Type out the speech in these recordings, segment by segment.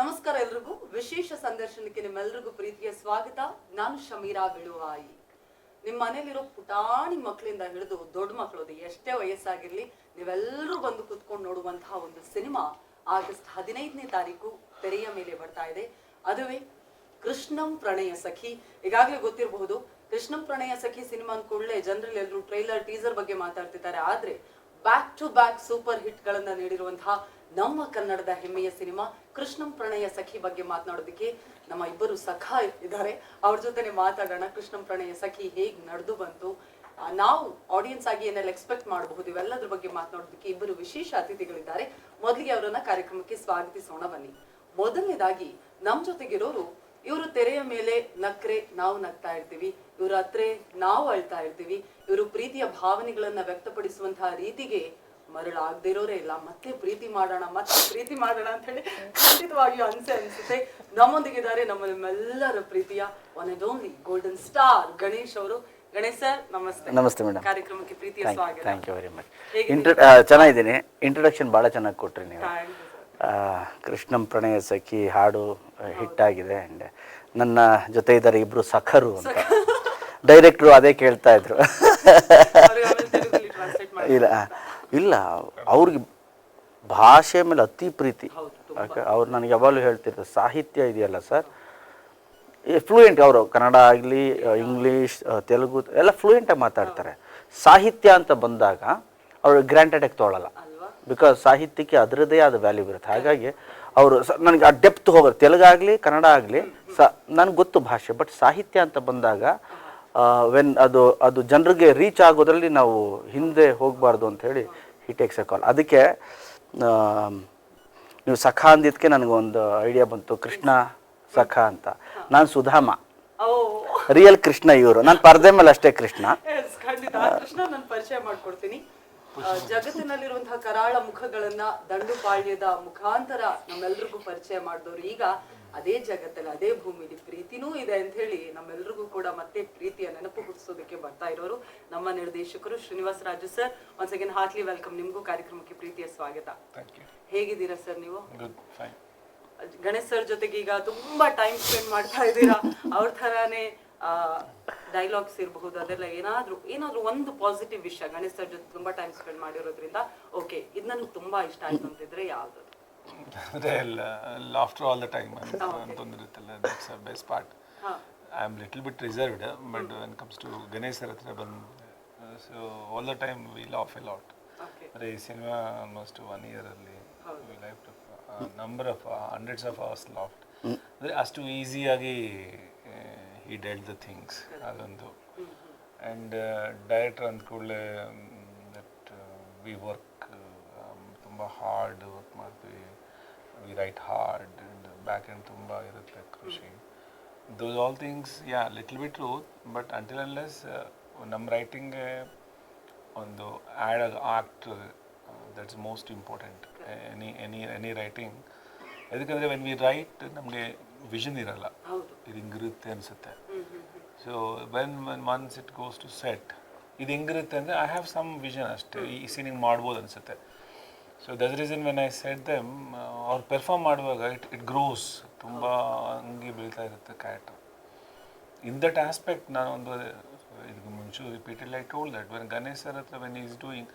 ನಮಸ್ಕಾರ ಎಲ್ರಿಗೂ. ವಿಶೇಷ ಸಂದರ್ಶನಕ್ಕೆ ನಿಮ್ಮೆಲ್ಲರಿಗೂ ಪ್ರೀತಿಯ ಸ್ವಾಗತ. ನಾನು ಶಮೀರಾ ಬಿಳುವಾಯಿ. ನಿಮ್ಮ ಮನೇಲಿರೋ ಪುಟಾಣಿ ಮಕ್ಕಳಿಂದ ಹಿಡಿದು ದೊಡ್ಡ ಮಕ್ಕಳು, ಎಷ್ಟೇ ವಯಸ್ಸಾಗಿರ್ಲಿ, ನೀವೆಲ್ಲರೂ ಬಂದು ಕುತ್ಕೊಂಡು ನೋಡುವಂತಹ ಒಂದು ಸಿನಿಮಾ ಆಗಸ್ಟ್ 15ನೇ ತಾರೀಕು ತೆರೆಯ ಮೇಲೆ ಬರ್ತಾ ಇದೆ. ಅದುವೇ ಕೃಷ್ಣಂ ಪ್ರಣಯ ಸಖಿ. ಈಗಾಗಲೇ ಗೊತ್ತಿರಬಹುದು, ಕೃಷ್ಣಂ ಪ್ರಣಯ ಸಖಿ ಸಿನಿಮಾ ಅಂದ್ಕೊಳ್ಳೆ ಜನರಲ್ಲಿ ಎಲ್ಲರೂ ಟ್ರೈಲರ್, ಟೀಸರ್ ಬಗ್ಗೆ ಮಾತಾಡ್ತಿದ್ದಾರೆ. ಆದ್ರೆ back to back super hit ಗಳನ್ನ ನೀಡಿರುವಂತಹ ನಮ್ಮ ಕನ್ನಡದ ಹೆಮ್ಮೆಯ ಸಿನಿಮಾ ಕೃಷ್ಣಂ ಪ್ರಣಯ ಸಖಿ ಬಗ್ಗೆ ಮಾತನಾಡೋದಕ್ಕೆ ನಮ್ಮ ಇಬ್ಬರು ಸಖ ಇದ್ದಾರೆ. ಅವ್ರ ಜೊತೆನೆ ಮಾತಾಡೋಣ. ಕೃಷ್ಣಂ ಪ್ರಣಯ ಸಖಿ ಹೇಗ್ ನಡೆದು ಬಂತು, ನಾವು ಆಡಿಯನ್ಸ್ ಆಗಿ ಏನೆಲ್ಲ ಎಕ್ಸ್ಪೆಕ್ಟ್ ಮಾಡಬಹುದು, ಇವೆಲ್ಲದ್ರ ಬಗ್ಗೆ ಮಾತನಾಡೋದಕ್ಕೆ ಇಬ್ಬರು ವಿಶೇಷ ಅತಿಥಿಗಳಿದ್ದಾರೆ. ಮೊದಲಿಗೆ ಅವರನ್ನ ಕಾರ್ಯಕ್ರಮಕ್ಕೆ ಸ್ವಾಗತಿಸೋಣ ಬನ್ನಿ. ಮೊದಲನೇದಾಗಿ ನಮ್ ಜೊತೆಗಿರೋರು, ಇವರು ತೆರೆಯ ಮೇಲೆ ನಕ್ರೆ ನಾವು ನಗ್ತಾ ಇರ್ತೀವಿ, ಇವ್ರ ಹತ್ರ ನಾವು ಅಳ್ತಾ ಇರ್ತೀವಿ. ಇವರು ಪ್ರೀತಿಯ ಭಾವನೆಗಳನ್ನ ವ್ಯಕ್ತಪಡಿಸುವಂತಹ ರೀತಿಗೆ ಮರಳಾಗದಿರೋರೇ ಇಲ್ಲ. ಮತ್ತೆ ಪ್ರೀತಿ ಮಾಡೋಣ ಅಂತ ಹೇಳಿ ಖಂಡಿತವಾಗಿಯೂ ಅನ್ಸುತ್ತೆ. ನಮ್ಮೊಂದಿಗಿದ್ದಾರೆ ನಮ್ಮೆಲ್ಲರ ಪ್ರೀತಿಯ one and only golden star Ganesh ಅವರು. ಗಣೇಶ್ ಸರ್ ನಮಸ್ತೆ. ನಮಸ್ತೆ ಮೇಡಮ್. ಕಾರ್ಯಕ್ರಮಕ್ಕೆ ಪ್ರೀತಿಯ ಸ್ವಾಗತ. Thank you very much. ಚೆನ್ನಾಗಿದ್ದೀನಿ. ಇಂಟ್ರೊಡಕ್ಷನ್ ಭಾಳ ಚೆನ್ನಾಗಿ ಕೊಟ್ರಿ ನೀವು. ಕೃಷ್ಣಂ ಪ್ರಣಯ ಸಖಿ ಹಾಡು ಹಿಟ್ಟಾಗಿದೆ. ಆ್ಯಂಡ್ ನನ್ನ ಜೊತೆ ಇದ್ದಾರೆ ಇಬ್ಬರು ಸಖರು ಅಂತ. ಡೈರೆಕ್ಟ್ರು ಅದೇ ಕೇಳ್ತಾ ಇದ್ರು. ಇಲ್ಲ ಅವ್ರಿಗೆ ಭಾಷೆ ಮೇಲೆ ಅತಿ ಪ್ರೀತಿ. ಅವ್ರು ನನಗೆ ಯಾವಾಗಲೂ ಹೇಳ್ತಿರ್ತಾರೆ, ಸಾಹಿತ್ಯ ಇದೆಯಲ್ಲ ಸರ್, ಫ್ಲೂಯೆಂಟ್. ಅವರು ಕನ್ನಡ ಆಗಲಿ, ಇಂಗ್ಲೀಷ್, ತೆಲುಗು ಎಲ್ಲ ಫ್ಲೂಯೆಂಟಾಗಿ ಮಾತಾಡ್ತಾರೆ. ಸಾಹಿತ್ಯ ಅಂತ ಬಂದಾಗ ಅವರು ಗ್ರ್ಯಾಂಟೆಡಾಗಿ ತೊಗೊಳ್ಳಲ್ಲ. ಬಿಕಾಸ್ ಸಾಹಿತ್ಯಕ್ಕೆ ಅದರದ್ದೇ ಆದ ವ್ಯಾಲ್ಯೂ ಇರುತ್ತೆ. ಹಾಗಾಗಿ ಅವರು ನನಗೆ ಆ ಡೆಪ್ತ್ ಹೋಗೋದು, ತೆಲುಗಾಗಲಿ ಕನ್ನಡ ಆಗಲಿ ನನಗೆ ಗೊತ್ತು ಭಾಷೆ. ಬಟ್ ಸಾಹಿತ್ಯ ಅಂತ ಬಂದಾಗ ವೆನ್ ಅದು ಜನರಿಗೆ ರೀಚ್ ಆಗೋದ್ರಲ್ಲಿ ನಾವು ಹಿಂದೆ ಹೋಗಬಾರ್ದು ಅಂಥೇಳಿ ಹಿ ಟೇಕ್ಸ್ ಎ ಕಾಲ್. ಅದಕ್ಕೆ ನೀವು ಸಖ ಅಂದಿದ್ದಕ್ಕೆ ನನಗೊಂದು ಐಡಿಯಾ ಬಂತು, ಕೃಷ್ಣ ಸಖ ಅಂತ. ನಾನು ಸುಧಾಮ, ರಿಯಲ್ ಕೃಷ್ಣ ಇವರು. ನಾನು ಪರದೆ ಮೇಲೆ ಅಷ್ಟೇ ಕೃಷ್ಣ. ಖಂಡಿತ ಕೃಷ್ಣ ನಾನು ಪರಿಚಯ ಮಾಡ್ಕೊಡ್ತೀನಿ. ಜಗತ್ತಿನಲ್ಲಿರುವಂತಹ ಕರಾಳ ಮುಖಗಳನ್ನ ದಂಡುಪಾಳ್ಯದ ಮುಖಾಂತರ ನಮ್ಮೆಲ್ರಿಗೂ ಪರಿಚಯ ಮಾಡಿದವರು ಈಗ ಅದೇ ಜಗತ್ತಲ್ಲಿ, ಅದೇ ಭೂಮಿಲಿ ಪ್ರೀತಿನೂ ಇದೆ ಅಂತ ಹೇಳಿ ನಮ್ಮೆಲ್ರಿಗೂ ಕೂಡ ಮತ್ತೆ ಪ್ರೀತಿಯ ನೆನಪು ಹುಟ್ಟಿಸೋದಕ್ಕೆ ಬರ್ತಾ ಇರೋರು ನಮ್ಮ ನಿರ್ದೇಶಕರು Srinivasa Raju sir. Once again heartily welcome. ನಿಮ್ಗೂ ಕಾರ್ಯಕ್ರಮಕ್ಕೆ ಪ್ರೀತಿಯ ಸ್ವಾಗತ. ಹೇಗಿದ್ದೀರಾ ಸರ್ ನೀವು? ಗಣೇಶ್ ಸರ್ ಜೊತೆಗೆ ಈಗ ತುಂಬಾ ಟೈಮ್ ಸ್ಪೆಂಡ್ ಮಾಡ್ತಾ ಇದ್ದೀರಾ. ಅವ್ರ ತರಾನೇ ಡೈಲಾಗ್ಸ್ ಇರಬಹುದು, ಅದೆಲ್ಲ ಏನಾದ್ರೂ ಒಂದು ಪಾಸಿಟಿವ್ ವಿಷಯ ಗಣೇಶ್ ಸರ್ ಜೊತೆ ತುಂಬಾ ಟೈಮ್ ಸ್ಪೆಂಡ್ ಮಾಡಿರೋದ್ರಿಂದ ಓಕೆ ಇದು ನನಗೆ ತುಂಬಾ ಇಷ್ಟ ಆಯ್ತು ಅಂತಿದ್ರೆ ಯಾವ್ದು? Laughter all the time. That's the best part. I am little bit reserved, but when it comes to Ganesh sir, so all the time we laugh a lot. Okay. Cinema almost 1 year early. We laughed a number of hundreds of hours laughed. Astu easy agi he dealt the things. Adandu. And director andkule that we work tumba hard work ಮಾಡ್ತೀವಿ. We write hard and back end tumba irutte krushi. Those all things, yeah, little bit true, but until unless nam writing on the act that's most important. Any writing edukandre when we write namge vision iralla, idu hingirutte ansutte. So when once it goes to set, idu hingirutte andre I have some vision ashte, ee scene ಮಾಡಬಹುದು ಅನ್ಸುತ್ತೆ. So that's the reason when I said them or perform ಮಾಡುವಾಗ it grows, ತುಂಬ ಹಂಗೆ ಬೀಳ್ತಾ ಇರುತ್ತೆ character. In that aspect ನಾನು ಒಂದು ಇದಕ್ಕೆ ಮುಂಚೆ repeatedly I told that when Ganesh sir ಹತ್ರ when he is doing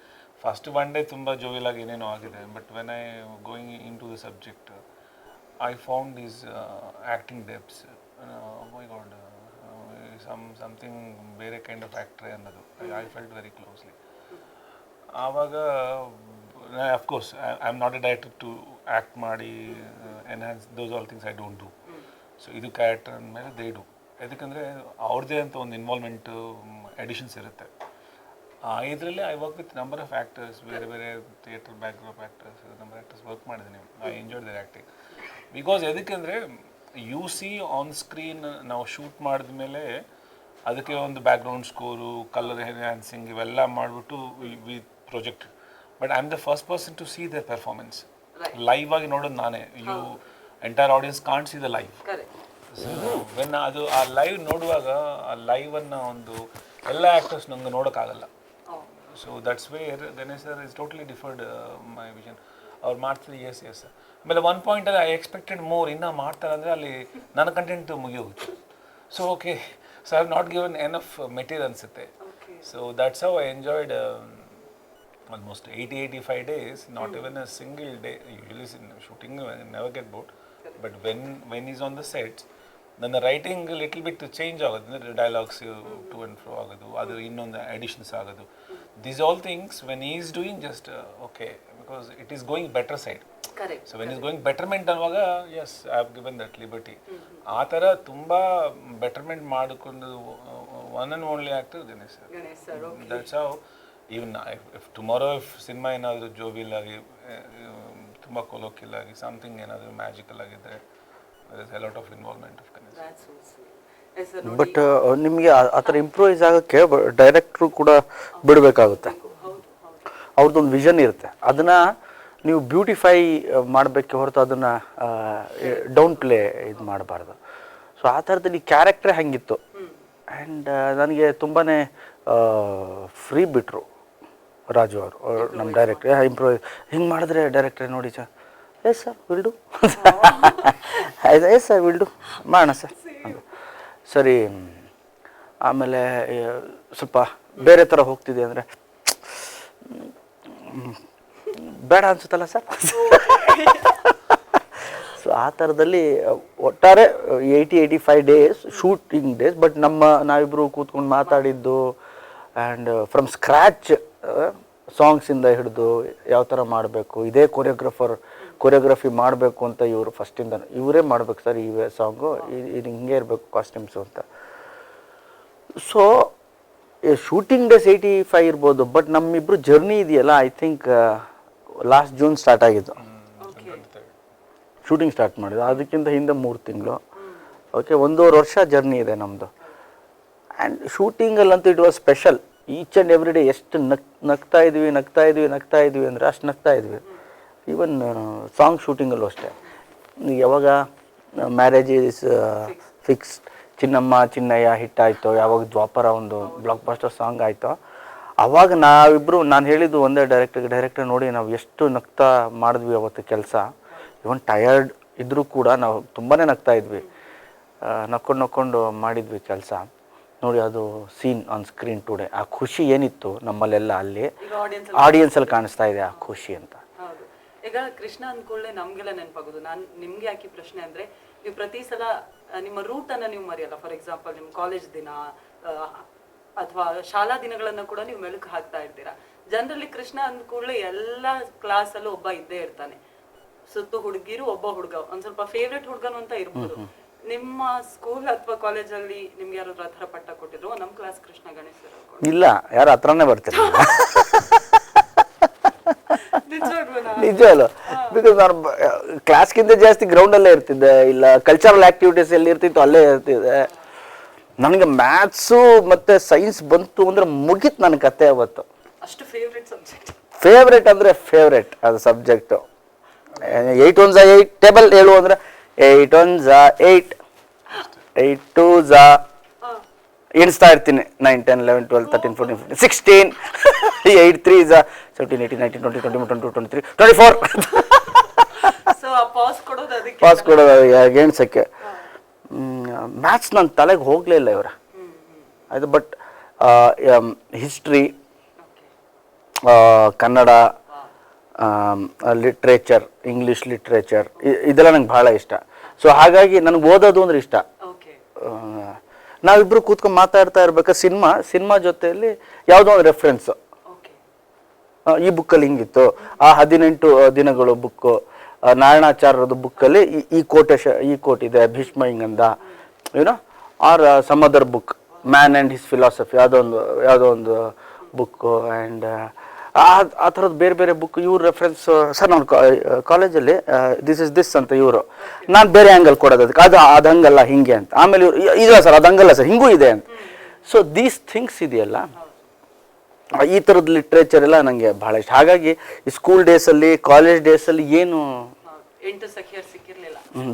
first one day ತುಂಬ ಜೋವಿಯಲ್ ಆಗಿ ಏನೇನೋ ಆಗಿದೆ, but when I going into the subject I found his acting depths. Oh my god, something ಬೇರೆ kind of actor ಅನ್ನೋದು I felt very closely. ಆವಾಗ of course I'm not a director to act ಮಾಡಿ enhance those all things I don't do. So ಇದು character ಅಂದಮೇಲೆ they do. ಯಾಕಂದರೆ ಅವ್ರದ್ದೇ ಅಂತ ಒಂದು ಇನ್ವಾಲ್ವ್ಮೆಂಟ್ ಎಡಿಷನ್ಸ್ ಇರುತ್ತೆ. ಇದರಲ್ಲಿ I work with number of actors, ಬೇರೆ ಬೇರೆ theatre background actors, number actors work ಮಾಡಿದ್ದೀನಿ. I enjoyed their acting because ಎದಕ್ಕೆಂದರೆ ಯು ಸಿ ಆನ್ ಸ್ಕ್ರೀನ್ ನಾವು ಶೂಟ್ ಮಾಡಿದ ಮೇಲೆ ಅದಕ್ಕೆ ಒಂದು ಬ್ಯಾಕ್ಗ್ರೌಂಡ್ ಸ್ಕೋರು, ಕಲರ್ ಎನ್ಹ್ಯಾನ್ಸಿಂಗ್ ಇವೆಲ್ಲ ಮಾಡಿಬಿಟ್ಟು we project. But I'm the first person to see their performance. Right. Live agi nododu nane. You entire audience can't see the live. Correct. So when adu aa live noduvaga aa live anna ondu ella actors nange nodakagalla. So that's where Ganesh sir is totally differed my vision. ಅವ್ರು ಮಾಡ್ತಾರೆ yes yes. ಆಮೇಲೆ one ಪಾಯಿಂಟಲ್ಲಿ I expected more, ಇನ್ನೂ ಮಾಡ್ತಾರೆ ಅಂದರೆ ಅಲ್ಲಿ ನನ್ನ content ಮುಗಿಯೋಗುತ್ತೆ. So okay, so I have not given enough material ಅನಿಸುತ್ತೆ. So that's how I enjoyed almost 80-85 days, not even a single day. Usually shooting I never get bored, but when he's on the sets, then the writing a little bit change agadu, dialogues to and fro agadu, adu innondu additions agadu. These all things when he is doing just okay, because it is going better side. Correct. So when he's going betterment anvaga, yes, I have given that liberty. Aa tara tumba betterment madukondu one and only actor Ganesh sir. Okay. That's how even if tomorrow if cinema ಏನಾದರೂ ಜೋವಿಲ್ ಆಗಿ ತುಂಬ colloquial ಆಗಿ something ಏನಾದರೂ magical ಆಗಿದ್ದರೆ there is a lot of involvement of Ganesh. That's so sweet. But ನಿಮಗೆ ಆ ಥರ improvise ಆಗೋಕ್ಕೆ ಡೈರೆಕ್ಟ್ರು ಕೂಡ ಬಿಡಬೇಕಾಗುತ್ತೆ. ಅವ್ರದ್ದೊಂದು ವಿಷನ್ ಇರುತ್ತೆ, ಅದನ್ನು ನೀವು ಬ್ಯೂಟಿಫೈ ಮಾಡಬೇಕೆ ಹೊರತು ಅದನ್ನು ಡೌನ್ ಪ್ಲೇ ಇದು ಮಾಡಬಾರ್ದು. ಸೊ ಆ ಥರದಲ್ಲಿ ಕ್ಯಾರೆಕ್ಟ್ರೇ ಹಂಗಿತ್ತು. ಆ್ಯಂಡ್ ನನಗೆ ತುಂಬಾ ಫ್ರೀ ಬಿಟ್ಟರು ರಾಜು ಅವರು, ನಮ್ಮ ಡೈರೆಕ್ಟ್ರ್. ಇಂಪ್ರೂವೈಸ್ ಹಿಂಗೆ ಮಾಡಿದ್ರೆ ಡೈರೆಕ್ಟ್ರೇ ನೋಡಿ sir, yes sir will do, ಆಯ್ತು ಎಸ್ ಸರ್ ವಿಲ್ ಡು, ಮಾಡೋಣ ಸರ್. ಸರಿ, ಆಮೇಲೆ ಸ್ವಲ್ಪ ಬೇರೆ ಥರ ಹೋಗ್ತಿದೆ ಅಂದರೆ ಬೇಡ ಅನ್ಸುತ್ತಲ್ಲ ಸರ್. ಸೊ ಆ ಥರದಲ್ಲಿ ಒಟ್ಟಾರೆ 80-85 ಡೇಸ್ ಶೂಟಿಂಗ್ ಡೇಸ್. ಬಟ್ ನಾವಿಬ್ಬರು ಕೂತ್ಕೊಂಡು ಮಾತಾಡಿದ್ದು ಆ್ಯಂಡ್ ಫ್ರಮ್ ಸ್ಕ್ರ್ಯಾಚ್ ಸಾಂಗ್ಸಿಂದ ಹಿಡಿದು ಯಾವ ಥರ ಮಾಡಬೇಕು, ಇದೇ ಕೊರಿಯೋಗ್ರಫಿ ಮಾಡಬೇಕು ಅಂತ ಇವರು ಫಸ್ಟಿಂದ ಇವರೇ ಮಾಡಬೇಕು ಸರ್ ಈ ಸಾಂಗು, ಇದು ಹಿಂಗೆ ಇರಬೇಕು ಕಾಸ್ಟ್ಯೂಮ್ಸು ಅಂತ. ಸೊ ಶೂಟಿಂಗ್ ಡೇಸ್ 85 ಇರ್ಬೋದು, ಬಟ್ ನಮ್ಮಿಬ್ಬರು ಜರ್ನಿ ಇದೆಯಲ್ಲ I think last June start ಆಗಿದ್ದು ಶೂಟಿಂಗ್ ಸ್ಟಾರ್ಟ್ ಮಾಡಿದ್ದು. ಅದಕ್ಕಿಂತ ಹಿಂದೆ 3 ತಿಂಗಳು. ಓಕೆ, 1.5 ವರ್ಷ ಜರ್ನಿ ಇದೆ ನಮ್ಮದು. ಆ್ಯಂಡ್ ಶೂಟಿಂಗಲ್ಲಂತೂ it was special. Each and every day ಎಷ್ಟು ನಗ್ತಾ ಇದ್ವಿ ಅಂದರೆ ಅಷ್ಟು ನಗ್ತಾ ಇದ್ವಿ. ಈವನ್ ಸಾಂಗ್ ಶೂಟಿಂಗಲ್ಲೂ ಅಷ್ಟೇ. ಯಾವಾಗ marriage is fixed, Chinnamma Chinnaiah hit ಆಯಿತು, ಯಾವಾಗ ದ್ವಾಪರ ಒಂದು ಬ್ಲಾಕ್ ಬಸ್ಟರ್ ಸಾಂಗ್ ಆಯಿತು, ಆವಾಗ ನಾವಿಬ್ಬರು, ನಾನು ಹೇಳಿದ್ದು ಒಂದೇ ಡೈರೆಕ್ಟರ್ ನೋಡಿ ನಾವು ಎಷ್ಟು ನಗ್ತಾ ಮಾಡಿದ್ವಿ ಅವತ್ತು ಕೆಲಸ. ಇವನ್ ಟಯರ್ಡ್ ಇದ್ದರೂ ಕೂಡ ನಾವು ತುಂಬಾ ನಗ್ತಾ ಇದ್ವಿ, ನಕ್ಕೊಂಡು ಮಾಡಿದ್ವಿ ಕೆಲಸ ನೋಡಿ. ಅದು ಸೀನ್ ಆನ್ ಸ್ಕ್ರೀನ್ ಟುಡೇ, ಆ ಖುಷಿ ಏನಿತ್ತು ನಮ್ಮಲ್ಲೆಲ್ಲ ಅಲ್ಲಿ ಆಡಿಯನ್ಸಲ್ಲಿ ಕಾಣಿಸ್ತಾ ಇದೆ ಆ ಖುಷಿ ಅಂತ. ಹೌದು. ಈಗ ಕೃಷ್ಣ ಅಂದ್ಕೊಳ್ಳೆ ನಮ್ಗೆಲ್ಲ ನೆನಪಾಗೋದು. ನಾನು ನಿಮ್ಗೆ ಯಾಕೆ ಪ್ರಶ್ನೆ ಅಂದ್ರೆ, ನೀವು ಪ್ರತಿ ಸಲ ನಿಮ್ಮ ರೂಟ್ ಅನ್ನ ನೀವು ಮರೆಯಲ್ಲ. ಫಾರ್ ಎಕ್ಸಾಂಪಲ್ ನಿಮ್ಮ ಕಾಲೇಜ್ ದಿನ ಅಥವಾ ಶಾಲಾ ದಿನಗಳನ್ನ ಕೂಡ ನೀವು ಮೆಲುಕು ಹಾಕ್ತಾ ಇರ್ತೀರಾ. ಜನರಲಿ ಕೃಷ್ಣ ಅಂದ್ಕೊಳ್ಳೆ ಎಲ್ಲ ಕ್ಲಾಸಲ್ಲೂ ಒಬ್ಬ ಇದ್ದೇ ಇರ್ತಾನೆ, ಸುತ್ತು ಹುಡುಗಿರು ಒಬ್ಬ ಹುಡುಗ, ಒಂದ್ ಸ್ವಲ್ಪ ಫೇವ್ರೆಟ್ ಹುಡುಗನು ಅಂತ ಇರ್ಬೋದು. ನಿಮ್ಮ ಸ್ಕೂಲ್ ಅಥವಾ ಕಾಲೇಜಲ್ಲಿ ನಿಮ್ಗೆ ಯಾರಾದ್ರೂ ಆ ಥರ ಪಟ್ಟ ಕೊಟ್ಟಿದ್ರು? ನಮ್ಮ ಕ್ಲಾಸ್ ಕೃಷ್ಣ ಗಣೇಶ್ ಸರ್ ಇಲ್ಲ, ಯಾರು ಹತ್ರನೇ ಬರ್ತಿರ್ಲಿಲ್ಲ. ನಿಜವಲ್ಲ, ಬಿಕಾಸ್ ನಾನು ಕ್ಲಾಸ್ಗಿಂತ ಜಾಸ್ತಿ ಗ್ರೌಂಡಲ್ಲೇ ಇರ್ತಿದ್ದೆ, ಇಲ್ಲ ಕಲ್ಚರಲ್ ಆಕ್ಟಿವಿಟೀಸ್ ಎಲ್ಲಿ ಇರ್ತಿತ್ತು ಅಲ್ಲೇ ಇರ್ತಿದ್ದೆ. ನನಗೆ ಮ್ಯಾಥ್ಸು ಮತ್ತು ಸೈನ್ಸ್ ಬಂತು ಅಂದರೆ ಮುಗೀತು ನನ್ನ ಕತೆ ಅವತ್ತು. ಅಷ್ಟು ಫೇವ್ರೆಟ್ ಸಬ್ಜೆಕ್ಟ್. ಫೇವ್ರೆಟ್ ಅಂದರೆ ಫೇವ್ರೆಟ್ ಅದು ಸಬ್ಜೆಕ್ಟು. 8 1 8 ಟೇಬಲ್ ಹೇಳು ಅಂದರೆ 8 1 8, 8 2 ಎಣಿಸ್ತಾ ಇರ್ತೀನಿ. 9 10 11 12 13 14 15 16, 8 3 17 18 19 20 21 22 23 24. ಸೊ ಆ ಪಾಸ್ ಕೊಡೋದು ಅದಕ್ಕೆ, ಪಾಸ್ ಕೊಡೋದು ಎಣ್ಸಕ್ಕೆ. ಮ್ಯಾಥ್ಸ್ ನನ್ನ ತಲೆಗೆ ಹೋಗಲೇ ಇಲ್ಲ ಇವರ ಆಯಿತು. But history, Kannada literature, English literature ಇದೆಲ್ಲ ನಂಗೆ ಭಾಳ ಇಷ್ಟ. ಸೊ ಹಾಗಾಗಿ ನನಗೆ ಓದೋದು ಅಂದ್ರೆ ಇಷ್ಟ. ನಾವಿಬ್ಬರು ಕೂತ್ಕೊಂಡು ಮಾತಾಡ್ತಾ ಇರ್ಬೇಕಾದ್ರೆ ಸಿನಿಮಾ ಜೊತೆಯಲ್ಲಿ ಯಾವುದೋ ಒಂದು ರೆಫರೆನ್ಸು, ಈ ಬುಕ್ಕಲ್ಲಿ ಹಿಂಗಿತ್ತು, ಆ 18 ದಿನಗಳು ಬುಕ್ಕು, ನಾರಾಯಣಾಚಾರ್ಯರದು ಬುಕ್ಕಲ್ಲಿ ಈ ಕೋಟ್ ಇದೆ, ಭೀಷ್ಮ ಹಿಂಗಂದ, you know, or some other book, man and his philosophy, ಯಾವುದೋ ಒಂದು ಬುಕ್ಕು. ಆ್ಯಂಡ್ ಆ ಥರದ್ದು ಬೇರೆ ಬೇರೆ ಬುಕ್ ಇವ್ರ ರೆಫರೆನ್ಸ್. ಸರ್ ನಾನು ಕಾಲೇಜಲ್ಲಿ ದಿಸ್ ಇಸ್ ದಿಸ್ ಅಂತ ಇವರು, ನಾನು ಬೇರೆ ಆ್ಯಂಗಲ್ ಕೊಡೋದು ಅದಕ್ಕೆ, ಅದು ಹಂಗಲ್ಲ ಹಿಂಗೆ ಅಂತ. ಆಮೇಲೆ ಇವರು ಇಲ್ಲ ಸರ್ ಅದು ಹಂಗಲ್ಲ ಸರ್ ಹಿಂಗೂ ಇದೆ ಅಂತ. ಸೊ ದೀಸ್ ಥಿಂಗ್ಸ್ ಇದೆಯಲ್ಲ, ಈ ಥರದ್ದು ಲಿಟ್ರೇಚರ್ ಎಲ್ಲ ನನಗೆ ಭಾಳ ಇಷ್ಟ. ಹಾಗಾಗಿ ಈ ಸ್ಕೂಲ್ ಡೇಸಲ್ಲಿ, ಕಾಲೇಜ್ ಡೇಸಲ್ಲಿ ಏನು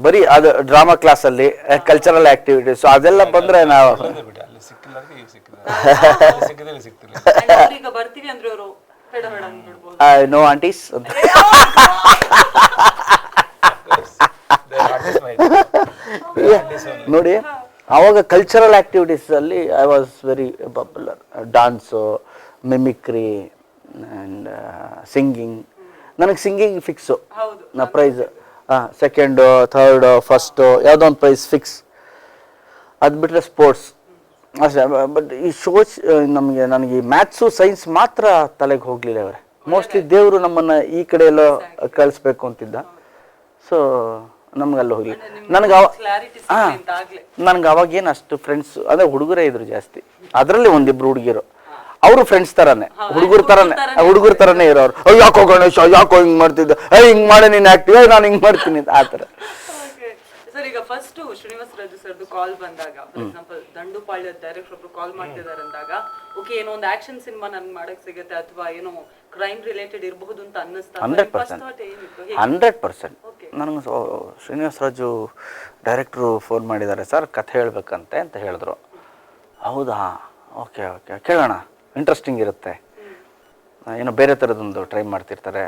ಬರೀ ಅದು ಡ್ರಾಮಾ ಕ್ಲಾಸಲ್ಲಿ, ಕಲ್ಚರಲ್ ಆಕ್ಟಿವಿಟೀಸ್ ಅದೆಲ್ಲ ಬಂದರೆ ನಾವು ಬರ್ತೀವಿ ಅಂದ್ರೆ ಅವರು ಬೇಡ ಬೇಡ ಅಂದ್ಬಿಡ್ಬೋದು. ನೋ ಆಂಟೀಸ್ ಅಂತ. ನೋಡಿ ಆವಾಗ ಕಲ್ಚರಲ್ ಆ್ಯಕ್ಟಿವಿಟೀಸಲ್ಲಿ I was very popular. Dance, mimicry and singing. ನನಗೆ ಸಿಂಗಿಂಗ್ ಫಿಕ್ಸು, ನಾ ಪ್ರೈಸ್ ಸೆಕೆಂಡು, ಥರ್ಡು, ಫಸ್ಟು ಯಾವುದೋ ಒಂದು ಪ್ರೈಸ್ ಫಿಕ್ಸ್. ಅದು ಬಿಟ್ಟರೆ ಸ್ಪೋರ್ಟ್ಸ್ ಅಷ್ಟೇ. ಬಟ್ ಈ ಶೋಸ್ ನನಗೆ ಈ ಮ್ಯಾಥ್ಸು ಸೈನ್ಸ್ ಮಾತ್ರ ತಲೆಗೆ ಹೋಗಲಿಲ್ಲ ಅವರೇ. ಮೋಸ್ಟ್ಲಿ ದೇವರು ನಮ್ಮನ್ನು ಈ ಕಡೆ ಎಲ್ಲ ಕಳಿಸ್ಬೇಕು ಅಂತಿದ್ದ. ಸೊ ನಮ್ಗಲ್ಲಿ ಹೋಗಲಿ. ನನಗೆ ಅವಾಗೇನು ಅಷ್ಟು ಫ್ರೆಂಡ್ಸ್ ಅಂದರೆ ಹುಡುಗರೇ ಇದ್ರು ಜಾಸ್ತಿ. ಅದರಲ್ಲಿ ಒಂದಿಬ್ರು ಹುಡುಗಿರು, ಅವರು ಫ್ರೆಂಡ್ಸ್ ಥರನೇ, ಹುಡುಗರ ಥರನೇ ಇರೋರು. ಯಾಕೋ ಗಣೇಶ, ಯಾಕೋ ಹಿಂಗೆ ಮಾಡ್ತಿದ್ದ, ಹಿಂಗೆ ಮಾಡಿ ನೀನು ಆ್ಯಕ್ಟಿವ್, ನಾನು ಹಿಂಗೆ ಮಾಡ್ತೀನಿ ಆ ಥರ. ಸರ್, ಈಗ ಫಸ್ಟ್ ಶ್ರೀನಿವಾಸ ರಾಜು ಸರ್ದು ಕಾಲ್ ಬಂದಾಗ, ಫಾರ್ ಎಕ್ಸಾಂಪಲ್ ದಂಡುಪಾಳ್ಯದ ಡೈರೆಕ್ಟರ್ ಒಬ್ರು ಕಾಲ್ ಮಾಡ್ತಿದ್ದಾರೆ ಅಂದಾಗ, ಓಕೆ ಏನೋ ಒಂದು ಆಕ್ಷನ್ ಸಿನಿಮಾ ನನ್ಗೆ ಮಾಡಕ್ ಸಿಗುತ್ತೆ ಅಥವಾ ಏನೋ ಕ್ರೈಮ್ ರಿಲೇಟೆಡ್ ಇರಬಹುದು ಅಂತ ಅನ್ನಿಸ್ತಾ? 100% ನನಗೆ ಶ್ರೀನಿವಾಸ ರಾಜು ಡೈರೆಕ್ಟ್ರು ಫೋನ್ ಮಾಡಿದ್ದಾರೆ, ಸರ್ ಕಥೆ ಹೇಳ್ಬೇಕಂತೆ ಅಂತ ಹೇಳಿದ್ರು. ಹೌದಾ, ಓಕೆ ಓಕೆ ಕೇಳೋಣ, ಇಂಟ್ರೆಸ್ಟಿಂಗ್ ಇರುತ್ತೆ, ಏನೋ ಬೇರೆ ಥರದೊಂದು ಟ್ರೈ ಮಾಡ್ತಿರ್ತಾರೆ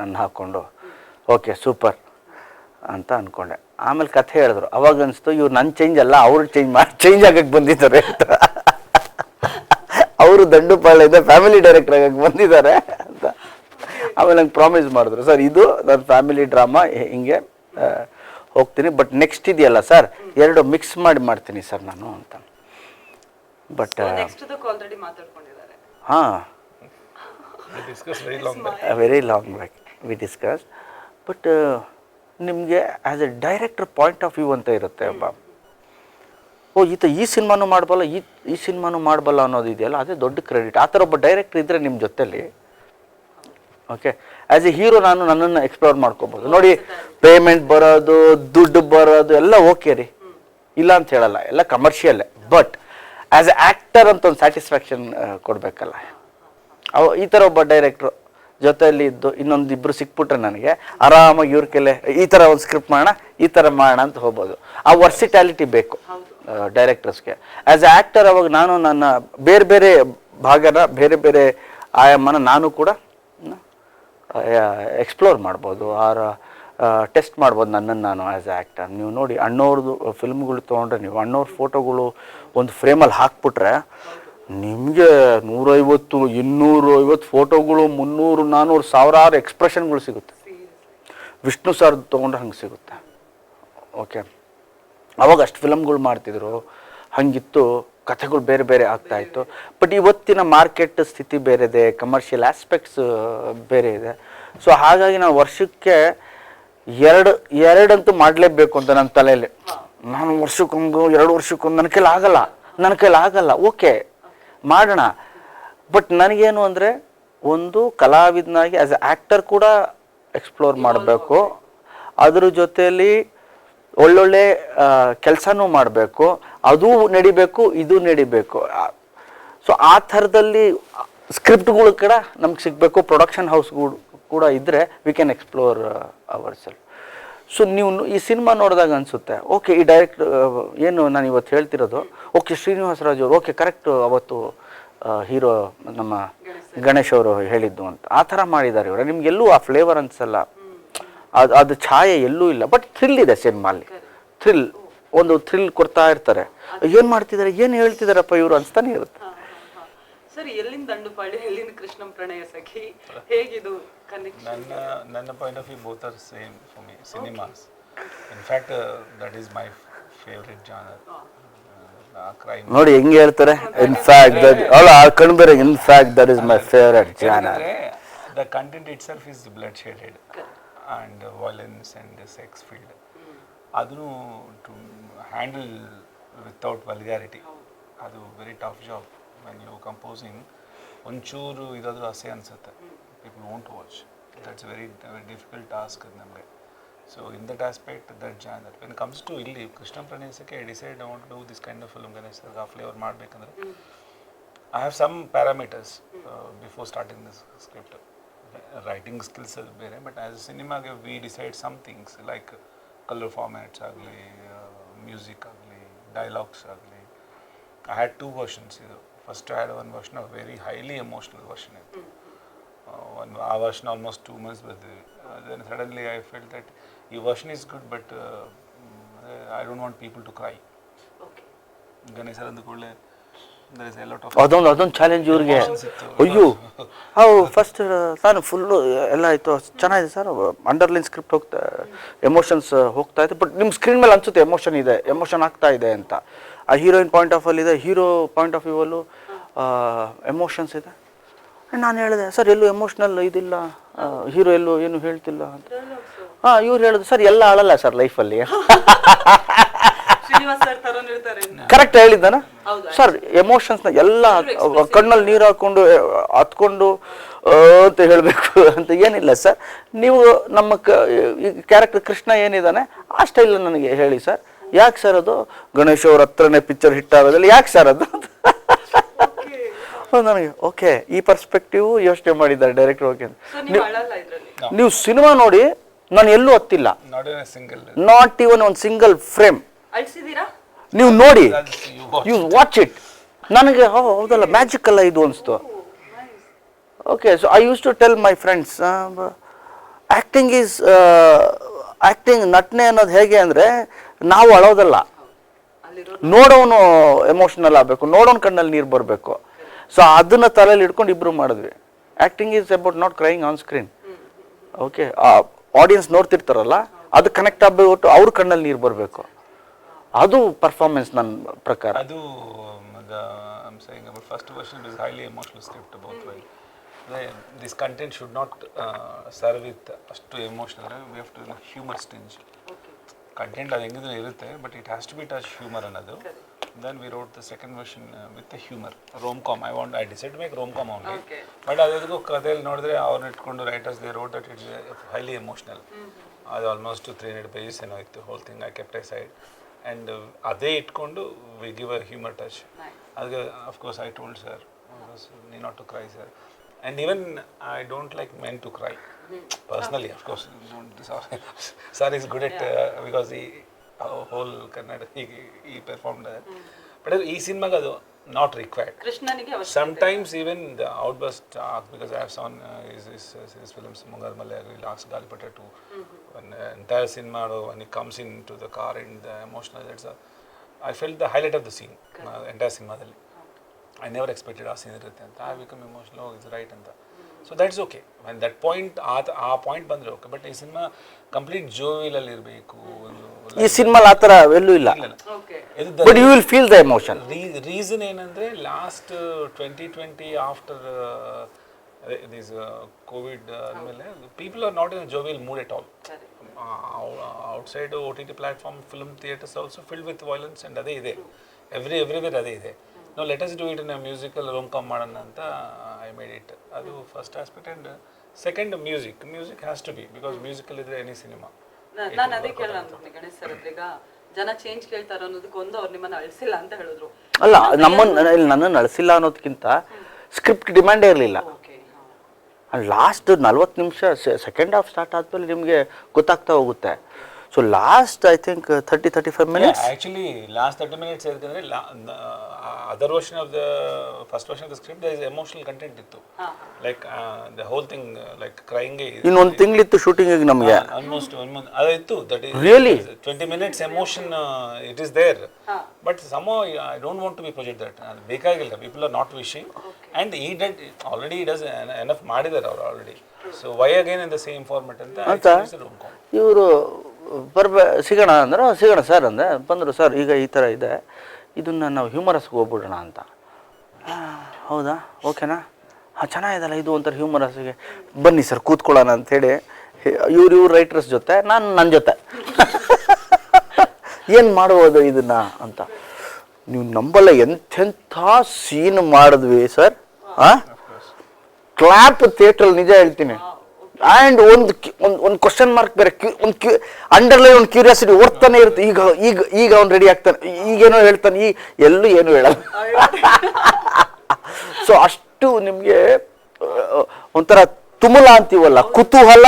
ನನ್ನ ಹಾಕ್ಕೊಂಡು. ಓಕೆ ಸೂಪರ್ ಅಂತ ಅಂದ್ಕೊಂಡೆ. ಆಮೇಲೆ ಕಥೆ ಹೇಳಿದ್ರು. ಅವಾಗ ಅನಿಸ್ತು ಇವ್ರು ನನ್ನ ಚೇಂಜ್ ಅಲ್ಲ, ಅವ್ರು ಚೇಂಜ್ ಆಗಕ್ಕೆ ಬಂದಿದ್ದಾರೆ ಅಂತ. ಅವರು ದಂಡುಪಾಳ್ಯದ ಫ್ಯಾಮಿಲಿ ಡೈರೆಕ್ಟರ್ ಆಗಕ್ಕೆ ಬಂದಿದ್ದಾರೆ ಅಂತ. ಆಮೇಲೆ ನಂಗೆ ಪ್ರಾಮಿಸ್ ಮಾಡಿದ್ರು, ಸರ್ ಇದು ನನ್ನ ಫ್ಯಾಮಿಲಿ ಡ್ರಾಮಾ ಹಿಂಗೆ ಹೋಗ್ತೀನಿ, ಬಟ್ ನೆಕ್ಸ್ಟ್ ಇದೆಯಲ್ಲ ಸರ್, ಎರಡು ಮಿಕ್ಸ್ ಮಾಡ್ತೀನಿ ಸರ್ ನಾನು ಅಂತ. ಬಟ್ ಹಾಂ, very long back we discuss. But ನಿಮಗೆ as a director point of view ಅಂತ ಇರುತ್ತೆ ಒಬ್ಬ. ಓ ಈ ಸಿನಿಮಾನು ಮಾಡಬಲ್ಲ, ಈ ಸಿನಿಮಾನು ಮಾಡಬಲ್ಲ ಅನ್ನೋದು ಇದೆಯಲ್ಲ, ಅದೇ ದೊಡ್ಡ ಕ್ರೆಡಿಟ್. ಆ ಥರ ಒಬ್ಬ ಡೈರೆಕ್ಟರ್ ಇದ್ದರೆ ನಿಮ್ಮ ಜೊತೆಲಿ, ಓಕೆ ಆ್ಯಸ್ ಎ ಹೀರೋ ನನ್ನನ್ನು ಎಕ್ಸ್ಪ್ಲೋರ್ ಮಾಡ್ಕೋಬೋದು. ನೋಡಿ ಪೇಮೆಂಟ್ ಬರೋದು, ದುಡ್ಡು ಬರೋದು ಎಲ್ಲ ಓಕೆ ರೀ, ಇಲ್ಲ ಅಂತ ಹೇಳಲ್ಲ, ಎಲ್ಲ ಕಮರ್ಷಿಯಲ್ಲೇ. ಬಟ್ ಆ್ಯಸ್ ಎ ಆ್ಯಕ್ಟರ್ ಅಂತ ಒಂದು ಸ್ಯಾಟಿಸ್ಫ್ಯಾಕ್ಷನ್ ಕೊಡಬೇಕಲ್ಲ. ಈ ಥರ ಒಬ್ಬ ಡೈರೆಕ್ಟ್ರು ಜೊತೆಯಲ್ಲಿ ಇದ್ದು ಇನ್ನೊಂದಿಬ್ಬರು ಸಿಕ್ಬಿಟ್ರೆ ನನಗೆ ಆರಾಮಾಗಿ ಇವ್ರ ಕೆಲೆ ಈ ಥರ ಒಂದು ಸ್ಕ್ರಿಪ್ಟ್ ಮಾಡೋಣ, ಈ ಥರ ಮಾಡೋಣ ಅಂತ ಹೋಗ್ಬೋದು. ಆ ವರ್ಸಿಟ್ಯಾಲಿಟಿ ಬೇಕು ಡೈರೆಕ್ಟರ್ಸ್ಗೆ. ಆ್ಯಸ್ ಎ ಆ್ಯಕ್ಟರ್ ಅವಾಗ ನಾನು ನನ್ನ ಬೇರೆ ಬೇರೆ ಭಾಗನ, ಬೇರೆ ಬೇರೆ ಆಯಾಮನ ನಾನು ಕೂಡ ಎಕ್ಸ್ಪ್ಲೋರ್ ಮಾಡ್ಬೋದು, ಆರ ಟೆಸ್ಟ್ ಮಾಡ್ಬೋದು ನನ್ನನ್ನು ನಾನು ಆ್ಯಸ್ ಎ ಆ್ಯಕ್ಟರ್. ನೀವು ನೋಡಿ ಅಣ್ಣವ್ರದ್ದು ಫಿಲ್ಮ್ಗಳು ತೊಗೊಂಡ್ರೆ, ನೀವು ಅಣ್ಣವ್ರ ಫೋಟೋಗಳು ಒಂದು ಫ್ರೇಮಲ್ಲಿ ಹಾಕ್ಬಿಟ್ರೆ ನಿಮಗೆ 150, 250 ಫೋಟೋಗಳು, 300, 400, ಸಾವಿರಾರು ಎಕ್ಸ್ಪ್ರೆಷನ್ಗಳು ಸಿಗುತ್ತೆ. ವಿಷ್ಣು ಸರ್ ತೊಗೊಂಡ್ರೆ ಹಂಗೆ ಸಿಗುತ್ತೆ. ಓಕೆ, ಅವಾಗ ಅಷ್ಟು ಫಿಲಮ್ಗಳು ಮಾಡ್ತಿದ್ರು, ಹಂಗಿತ್ತು, ಕಥೆಗಳು ಬೇರೆ ಬೇರೆ ಆಗ್ತಾಯಿತ್ತು. ಬಟ್ ಇವತ್ತಿನ ಮಾರ್ಕೆಟ್ ಸ್ಥಿತಿ ಬೇರೆ ಇದೆ, ಕಮರ್ಷಿಯಲ್ ಆಸ್ಪೆಕ್ಟ್ಸ್ ಬೇರೆ ಇದೆ. ಸೊ ಹಾಗಾಗಿ ನಾವು ವರ್ಷಕ್ಕೆ ಎರಡಂತೂ ಮಾಡಲೇಬೇಕು ಅಂತ ನನ್ನ ತಲೆಯಲ್ಲಿ. ನಾನು ವರ್ಷಕ್ಕೊಂದು 2 ವರ್ಷಕ್ಕೊಂದು ನನ್ನ ಕೈಲಿ ಆಗಲ್ಲ. ಓಕೆ ಮಾಡೋಣ. ಬಟ್ ನನಗೇನು ಅಂದರೆ, ಒಂದು ಕಲಾವಿದನಾಗಿ ಆ್ಯಸ್ ಎ ಆ್ಯಕ್ಟರ್ ಕೂಡ ಎಕ್ಸ್ಪ್ಲೋರ್ ಮಾಡಬೇಕು, ಅದ್ರ ಜೊತೆಯಲ್ಲಿ ಒಳ್ಳೊಳ್ಳೆ ಕೆಲಸನೂ ಮಾಡಬೇಕು, ಅದೂ ನಡಿಬೇಕು, ಇದು ನಡಿಬೇಕು. ಸೊ ಆ ಥರದಲ್ಲಿ ಸ್ಕ್ರಿಪ್ಟ್ಗಳು ಕೂಡ ನಮ್ಗೆ ಸಿಗಬೇಕು. ಪ್ರೊಡಕ್ಷನ್ ಹೌಸ್ಗಳು ಕೂಡ ಇದ್ದರೆ we can explore our self. So ನೀವು ಈ ಸಿನಿಮಾ ನೋಡಿದಾಗ ಅನಿಸುತ್ತೆ, ಓಕೆ ಈ ಡೈರೆಕ್ಟ್ ಏನು ನಾನು ಇವತ್ತು ಹೇಳ್ತಿರೋದು, ಓಕೆ ಶ್ರೀನಿವಾಸ ರಾಜು ಅವರು ಓಕೆ ಕರೆಕ್ಟು ಅವತ್ತು ಹೀರೋ ನಮ್ಮ ಗಣೇಶ್ ಅವರು ಹೇಳಿದ್ದು ಅಂತ ಆ ಥರ ಮಾಡಿದ್ದಾರೆ ಇವರು. ನಿಮ್ಗೆಲ್ಲೂ ಆ ಫ್ಲೇವರ್ ಅನಿಸಲ್ಲ, ಅದು ಛಾಯೆ ಎಲ್ಲೂ ಇಲ್ಲ. ಬಟ್ ಥ್ರಿಲ್ ಇದೆ ಸಿನಿಮಾಲ್ಲಿ, ಒಂದು ಥ್ರಿಲ್ ಕೊಡ್ತಾ ಇರ್ತಾರೆ. ಏನು ಮಾಡ್ತಿದ್ದಾರೆ, ಏನು ಹೇಳ್ತಿದ್ದಾರಪ್ಪ ಇವರು ಅನಿಸ್ತಾನೆ ಇರುತ್ತೆ. ಸರಿ, ಎಲ್ಲಿಂದ ದಂಡುಪಾಳ್ಯ, ಎಲ್ಲಿಂದ ಕೃಷ್ಣಂ ಪ್ರಣಯ ಸಖಿ, ಹೇಗಿದು ಕನೆಕ್ಷನ್? ನನ್ನ point of view both are same for me. Cinemas in fact that is my favourite genre. ನೋಡಿ ಹೆಂಗೆ ಹೇಳ್ತಾರೆ, ಇನ್ ಫ್ಯಾಕ್ಟ್ ಅಲ್ಲ ಕಣ್ಬೇರೆ, in fact that is my favourite genre. The content itself is blood shaded and violence and sex field. ಅದನ್ನು to handle without vulgarity, ಅದು very tough job. When you composing ಒಂಚೂರು ಇದಾದರೂ ಅಸೆ ಅನಿಸುತ್ತೆ, people won't watch. That's very difficult task ಅದು ನಮಗೆ. So in that aspect that genre when comes to ಇಲ್ಲಿ ಕೃಷ್ಣಂ ಪ್ರಣಯಸಕ್ಕೆ I decide I want to do this kind of film. Ganesh ಸರ್ಗೆ ಆ ಫ್ಲೇವರ್ ಮಾಡಬೇಕಂದ್ರೆ I have some parameters before starting this script. Writing skills ಬೇರೆ, but as a ಸಿನಿಮಾಗೆ we decide some things like colour formats ಆಗಲಿ, music ಆಗಲಿ, dialogues ಆಗಲಿ. I had 2 versions ಇದು. First I had 1 version, a very highly emotional version ಇತ್ತು. ಆ version almost 2 months ಬರ್ತೀವಿ. Then suddenly I felt that ಈ version is good but I don't want people to cry. Ganesh sir ಅಂದ ಕೂಡಲೇ there is a lot of ಅದೊಂದು challenge ಇವ್ರಿಗೆ. ಅಯ್ಯೋ first ನಾನು ಫುಲ್ಲು ಎಲ್ಲ ಆಯಿತು, ಚೆನ್ನಾಗಿದೆ ಸರ್, ಅಂಡರ್ಲೈನ್ ಸ್ಕ್ರಿಪ್ಟ್ ಹೋಗ್ತಾ ಎಮೋಷನ್ಸ್ ಹೋಗ್ತಾ ಇದೆ, ಬಟ್ ನಿಮ್ಮ ಸ್ಕ್ರೀನ್ ಮೇಲೆ ಅನಿಸುತ್ತೆ ಎಮೋಷನ್ ಇದೆ, ಎಮೋಷನ್ ಆಗ್ತಾ ಇದೆ ಅಂತ. ಆ ಹೀರೋಯಿನ್ ಪಾಯಿಂಟ್ ಆಫ್ ಅಲ್ಲಿ ಇದೆ, ಹೀರೋ ಪಾಯಿಂಟ್ ಆಫ್ ವ್ಯೂವಲ್ಲೂ ಎಮೋಷನ್ಸ್ ಇದೆ. ನಾನು ಹೇಳಿದೆ ಸರ್ ಎಲ್ಲೂ ಎಮೋಷ್ನಲ್ ಇದಿಲ್ಲ, ಹೀರೋ ಎಲ್ಲೂ ಏನು ಹೇಳ್ತಿಲ್ಲ ಅಂತ. ಇವ್ರು ಹೇಳಿದ್ರು ಸರ್ ಎಲ್ಲ ಅಳಲ್ಲ ಸರ್ ಲೈಫಲ್ಲಿ. ಕರೆಕ್ಟ್ ಹೇಳಿದ್ದಾನ ಸರ್, ಎಮೋಷನ್ಸ್ನ ಎಲ್ಲ ಕಣ್ಣಲ್ಲಿ ನೀರು ಹಾಕೊಂಡು ಹತ್ಕೊಂಡು ಅಂತ ಹೇಳಬೇಕು ಅಂತ ಏನಿಲ್ಲ ಸರ್. ನೀವು ನಮ್ಮ ಕ್ಯಾರೆಕ್ಟರ್ ಕೃಷ್ಣ ಏನಿದ್ದಾನೆ ಆ ಸ್ಟೈಲ್ ನನಗೆ ಹೇಳಿ ಸರ್. ಯಾಕೆ ಸರ್ ಅದು ಗಣೇಶ್ ಅವ್ರ ಹತ್ರನೇ ಪಿಕ್ಚರ್ ಹಿಟ್ ಆಗೋದಿಲ್ಲ, ಯಾಕೆ ಸರ್ ಅದು ನನಗೆ ಓಕೆ ಈ ಪರ್ಸ್ಪೆಕ್ಟಿವ್ ಯೋಚನೆ ಮಾಡಿದ್ದಾರೆ ಡೈರೆಕ್ಟರ್. ಓಕೆ ನೀವು ಸಿನಿಮಾ ನೋಡಿ ನಾನು ಎಲ್ಲೂ ಹತ್ತಿಲ್ಲ, ನಾಟ್ ಇವನ್ ಒಂದು ಸಿಂಗಲ್ ಫ್ರೇಮ್. ನೀವು ನೋಡಿ, ಯು ವಾಚ್ ಇಟ್. ನನಗೆ ಹೌದಲ್ಲ ಮ್ಯಾಜಿಕ್ ಅಲ್ಲ ಇದು ಅನಿಸ್ತು. Okay, so I used to tell my friends, acting ನಟನೆ ಅನ್ನೋದು ಹೇಗೆ ಅಂದರೆ ನಾವು ಅಳೋದಲ್ಲ, ನೋಡೋನು ಎಮೋಷನಲ್ ಆಗಬೇಕು, ನೋಡೋನ್ ಕಣ್ಣಲ್ಲಿ ನೀರು ಬರಬೇಕು. ಸೊ ಅದನ್ನು ತಲೆಯಲ್ಲಿ ಇಟ್ಕೊಂಡು ಇಬ್ಬರು ಮಾಡಿದ್ವಿ. Acting is about not crying on screen. Okay, audience ನೋಡ್ತಿರ್ತಾರಲ್ಲ ಅದು ಕನೆಕ್ಟ್ ಆಗ್ಬಿಟ್ಟು ಅವ್ರ ಕಣ್ಣಲ್ಲಿ ನೀರು ಬರಬೇಕು. ಅದು ಪರ್ಫಾರ್ಮೆನ್ಸ್ ನನ್ನ ಪ್ರಕಾರ. ಅದು I'm saying about first version is highly emotional script about why this content should not serve with ಅಷ್ಟು emotional. We have to humor stinge. Content ಅದು ಹೆಂಗಿದ್ರು ಇರುತ್ತೆ, but it has to be touch humor ಅನ್ನೋದು. Then we wrote the second version with the humor, rom-com. I decided to make rom-com only. But ಅದಕ್ಕೂ ಕಥೆಯಲ್ಲಿ ನೋಡಿದ್ರೆ ಅವ್ರನ್ನ ಇಟ್ಕೊಂಡು writers they wrote that it's highly emotional. ಅದು almost 300 pages ಏನೋ ಇತ್ತು. whole thing I kept aside. And ಅದೇ ಇಟ್ಕೊಂಡು we give a humor touch. ಅದಕ್ಕೆ of course I told sir, need not to cry sir. And even I don't like men to cry. Personally, of course, sir is good at because he whole Kannada he performed that. But ಈ ಸಿನಿಮಾಗೆ ಅದು not required. Sometimes even the outburst because I have seen his films Mungar Malayagri, Last Galipata 2. When entire cinema when he comes into the car and the emotional, I felt the highlight of the scene. Entire cinema dalli I never expected ಆ scene ಇರುತ್ತೆ ಅಂತ. I become emotional. Oh, it's right ಅಂತ. So that's okay. When that point ಆ point ಬಂದ್ರೆ okay. But ಈ cinema complete jovial ಅಲ್ಲಿ ಇರಬೇಕು. ಈ ಸಿನಿಮಾಲ್ ಆ ಥರ ಎಲ್ಲೂ ಇಲ್ಲ. But you will feel the emotion. Reason ಏನಂದ್ರೆ ಲಾಸ್ಟ್ 2020 ಆಫ್ಟರ್ ದಿಸ್ ಕೋವಿಡ್ ಆದಮೇಲೆ people are not in a jovial mood at all. Outside OTT platform, film theatres also filled with violence and ಅದೇ ಇದೆ. ಎವ್ರಿವೇರ್ ಅದೇ ಇದೆ. No, let us do it in a musical rom-com ಮಾಡೋಣ ಅಂತ I made it. ಅದು first aspect. And second music has to be because musical ಇದ್ರೆ any cinema. ನಾನು ಅದೇ ಕೇಳೋಣ ಅನ್ಕೊಂಡೆ ಗಣೇಶ್ ಸರ್ ಹತ್ರ. ಈಗ ಜನ ಚೇಂಜ್ ಕೇಳ್ತಾರ ಅನ್ನೋದಕ್ಕೆ ಅವ್ರು ನಿಮ್ಮನ್ನ ಅಳಿಸಿಲ್ಲ ಅಂತ ಹೇಳಿದ್ರು. ಅಲ್ಲ, ನನ್ನನ್ನು ಅಳಿಸಿಲ್ಲ ಅನ್ನೋದಕ್ಕಿಂತ ಸ್ಕ್ರಿಪ್ಟ್ ಡಿಮ್ಯಾಂಡೇ ಇರಲಿಲ್ಲ. ಲಾಸ್ಟ್ 40 ನಿಮಿಷ ಸೆಕೆಂಡ್ ಹಾಫ್ ಸ್ಟಾರ್ಟ್ ಆದ್ಮೇಲೆ ನಿಮಗೆ ಗೊತ್ತಾಗ್ತಾ ಹೋಗುತ್ತೆ. So last I think 30-35 minutes. Actually, last 30 minutes ಯಾಕಂದ್ರೆ other version of the first version of the script there is emotional content ಇತ್ತು. Like the whole thing like crying. ಇನ್ನೊಂದು ತಿಂಗಳಿತ್ತು shooting ನಮಗೆ. Almost 1 month ಅದಿತ್ತು. That is really 20 minutes emotion it is there. But somehow I don't want to be project that. ಬೇಕಾಗಿಲ್ಲ. People are not wishing. And he did already. He does enough ಮಾಡಿದ್ದಾರೆ ಅವರು already. So why again in the same format ಅಂತ ಇವರು ಸಿಗೋಣ ಅಂದ್ರೆ ಸಿಗೋಣ sir ಅಂದೆ. ಬಂದರು ಸರ್ ಈಗ ಈ ಥರ ಇದೆ, ಇದನ್ನು ನಾವು ಹ್ಯೂಮರಸ್ಗೆ ಹೋಗ್ಬಿಡೋಣ ಅಂತ. ಹೌದಾ, ಓಕೆನಾ, ಹಾಂ ಚೆನ್ನಾಗಿದಲ್ಲ ಇದು ಒಂಥರ ಹ್ಯೂಮರಸ್ಗೆ, ಬನ್ನಿ ಸರ್ ಕೂತ್ಕೊಳ್ಳೋಣ ಅಂಥೇಳಿ ಇವ್ರು ರೈಟರ್ಸ್ ಜೊತೆ ನಾನು ನನ್ನ ಜೊತೆ ಏನು ಮಾಡ್ಬೋದು ಇದನ್ನು ಅಂತ. ನೀವು ನಂಬಲ್ಲ ಎಂಥೆಂಥ ಸೀನ್ ಮಾಡಿದ್ವಿ ಸರ್. ಹಾಂ, ಕ್ಲಾಪ್ ಥಿಯೇಟ್ರಲ್ಲಿ ನಿಜ ಹೇಳ್ತೀನಿ. ಆ್ಯಂಡ್ ಒಂದು ಕ್ವಶನ್ ಮಾರ್ಕ್ ಬೇರೆ, ಒಂದು ಅಂಡರ್ಲೈನ್ ಒಂದು ಕ್ಯೂರಿಯಾಸಿಟಿ ಓಡ್ತಾನೆ ಇರುತ್ತೆ. ಈಗ ಅವ್ನು ರೆಡಿ ಆಗ್ತಾನೆ, ಈಗೇನೋ ಹೇಳ್ತಾನೆ, ಎಲ್ಲೂ ಏನು ಹೇಳಲ್ಲ. ಸೊ ಅಷ್ಟು ನಿಮಗೆ ಒಂಥರ ತುಮುಲ ಅಂತೀವಲ್ಲ, ಕುತೂಹಲ,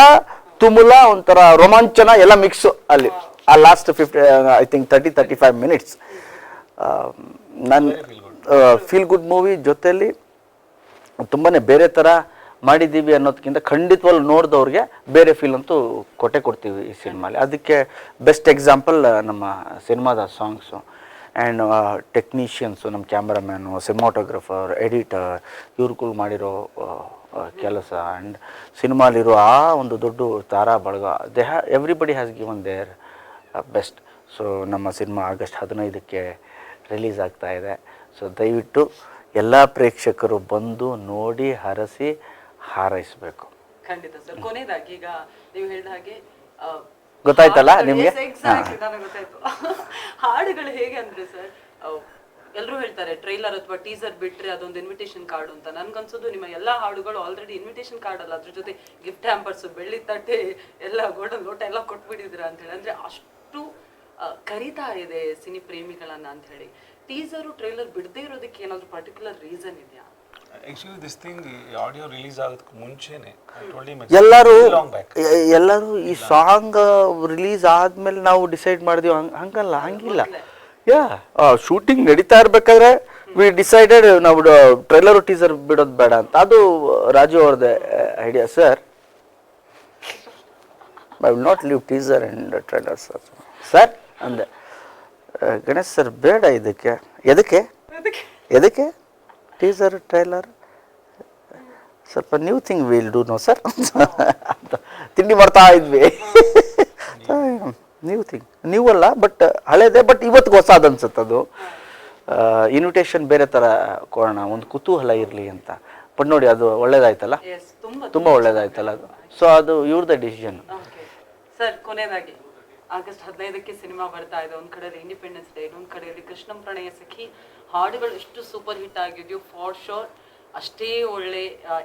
ತುಮುಲ, ಒಂಥರ ರೋಮಾಂಚನ ಎಲ್ಲ ಮಿಕ್ಸು ಅಲ್ಲಿ ಆ ಲಾಸ್ಟ್ 30-35 minutes. ನನ್ನ ಫೀಲ್ ಗುಡ್ ಮೂವಿ ಜೊತೆಯಲ್ಲಿ ತುಂಬಾ ಬೇರೆ ಥರ ಮಾಡಿದ್ದೀವಿ ಅನ್ನೋದಕ್ಕಿಂತ ಖಂಡಿತವಾಗ್ಲೂ ನೋಡಿದವ್ರಿಗೆ ಬೇರೆ ಫೀಲ್ ಅಂತೂ ಕೊಡ್ತೀವಿ ಈ ಸಿನಿಮಾಲಿ. ಅದಕ್ಕೆ ಬೆಸ್ಟ್ ಎಕ್ಸಾಂಪಲ್ ನಮ್ಮ ಸಿನಿಮಾದ ಸಾಂಗ್ಸು ಆ್ಯಂಡ್ ಟೆಕ್ನಿಷಿಯನ್ಸು, ನಮ್ಮ ಕ್ಯಾಮ್ರಾಮ್ಯಾನು, ಸಿನಿಮಾಟೋಗ್ರಫರ್, ಎಡಿಟರ್, ಇವ್ರುಗಳು ಮಾಡಿರೋ ಕೆಲಸ ಆ್ಯಂಡ್ ಸಿನಿಮಾಲಿರೋ ಆ ಒಂದು ದೊಡ್ಡ ತಾರಾ ಬಳಗ, everybody has given there best. So ನಮ್ಮ ಸಿನಿಮಾ ಆಗಸ್ಟ್ 15ಕ್ಕೆ ರಿಲೀಸ್ ಆಗ್ತಾ ಇದೆ. ಸೊ ದಯವಿಟ್ಟು ಎಲ್ಲ ಪ್ರೇಕ್ಷಕರು ಬಂದು ನೋಡಿ ಹರಸಿ ಹಾರೈಸಬೇಕು. ಖಂಡಿತ ಸರ್. ಕೊನೆಯದಾಗಿ ಈಗ ನೀವು ಹೇಳಿದ ಹಾಗೆ ಗೊತ್ತಾಯ್ತಲ್ಲ ನಿಮಗೆ? ನನಗೆ ಗೊತ್ತಾಯ್ತು. ಹಾಡುಗಳು ಹೇಗೆ ಅಂದ್ರೆ ಸರ್, ಎಲ್ಲರೂ ಹೇಳ್ತಾರೆ ಟ್ರೈಲರ್ ಅಥವಾ ಟೀಸರ್ ಬಿಟ್ರೆ ಅದೊಂದು ಇನ್ವಿಟೇಷನ್ ಕಾರ್ಡ್ ಅಂತ. ನನ್ಗನ್ಸೋದು ನಿಮ್ಮ ಎಲ್ಲಾ ಹಾಡುಗಳು ಆಲ್ರೆಡಿ ಇನ್ವಿಟೇಷನ್ ಕಾರ್ಡ್ ಅಲ್ಲ, ಅದ್ರ ಜೊತೆ ಗಿಫ್ಟ್ ಹ್ಯಾಂಪರ್ಸ್, ಬೆಳ್ಳಿ ತಟ್ಟೆ, ಎಲ್ಲ ಗೋಲ್ಡನ್ ಲೋಟ ಎಲ್ಲ ಕೊಟ್ಬಿಟ್ಟಿದ್ರ ಅಂತ ಹೇಳಿ. ಅಂದ್ರೆ ಅಷ್ಟು ಕರಿತಾ ಇದೆ ಸಿನಿ ಪ್ರೇಮಿಗಳನ್ನ ಅಂತ ಹೇಳಿ. ಟೀಸರು ಟ್ರೈಲರ್ ಬಿಡದೇ ಇರೋದಕ್ಕೆ ಏನಾದ್ರು ಪರ್ಟಿಕ್ಯುಲರ್ ರೀಸನ್ ಇದೆಯಾ? Actually this thing audio release ಆಗೋದಕ್ಕೆ ಮುಂಚೆನೆ ಎಲ್ಲರೂ ಈ ಸಾಂಗ್ ರಿಲೀಸ್ ಆದ್ಮೇಲೆ ನಾವು ಡಿಸೈಡ್ ಮಾಡಿದ್ವಿ, ಹಂಗಿಲ್ಲ. ಶೂಟಿಂಗ್ ನಡೀತಾ ಇರ್ಬೇಕಾದ್ರೆ ವಿ ಡಿಸೈಡೆಡ್ ನಾವು ಟ್ರೈಲರ್ ಟೀಸರ್ ಬಿಡೋದು ಬೇಡ ಅಂತ. ಅದು ರಾಜು ಅವ್ರದ್ದೇ idea. Sir, I will not leave teaser and trailer sir ಅಂದೆ. ಗಣೇಶ್ ಸರ್ ಬೇಡ, ಎದಕ್ಕೆ ಟೀಸರ್ ಟ್ರೈಲರ್, ಸ್ವಲ್ಪ new thing will do no sir ಅಂತ ತಿಂಡಿ ಮಾಡ್ತಾ ಇದ್ವಿ. ನ್ಯೂ ಥಿಂಗ್, ನ್ಯೂ ಅಲ್ಲ ಬಟ್ ಹಳೇದೇ, ಬಟ್ ಇವತ್ತಿಗೆ ಹೊಸದು ಅನ್ಸುತ್ತೆ. ಅದು ಇನ್ವಿಟೇಷನ್ ಬೇರೆ ಥರ ಕೊಡೋಣ, ಒಂದು ಕುತೂಹಲ ಇರಲಿ ಅಂತ. ಬಟ್ ನೋಡಿ ಅದು ಒಳ್ಳೇದಾಯ್ತಲ್ಲ, ತುಂಬ ಒಳ್ಳೇದಾಯ್ತಲ್ಲ ಅದು. ಸೊ ಅದು ಇವ್ರದ್ದೇ ಡಿಸಿಷನ್. ಸರ್, ಕೊನೆಯದಾಗಿ ಆಗಸ್ಟ್ 15ಕ್ಕೆ ಸಿನಿಮಾ ಬರ್ತಾ ಇದೆ. ಒಂದ್ ಕಡೆಯಲ್ಲಿ ಇಂಡಿಪೆಂಡೆನ್ಸ್ ಡೇ, ಇನ್ನೊಂದ್ ಕಡೆಯಲ್ಲಿ ಕೃಷ್ಣಂ ಪ್ರಣಯ ಸಖಿ. ಹಾಡುಗಳು ಎಷ್ಟು ಸೂಪರ್ ಹಿಟ್ ಆಗಿದೆಯೋ, ಫಾರ್ ಶೋರ್ ಅಷ್ಟೇ ಒಳ್ಳೆ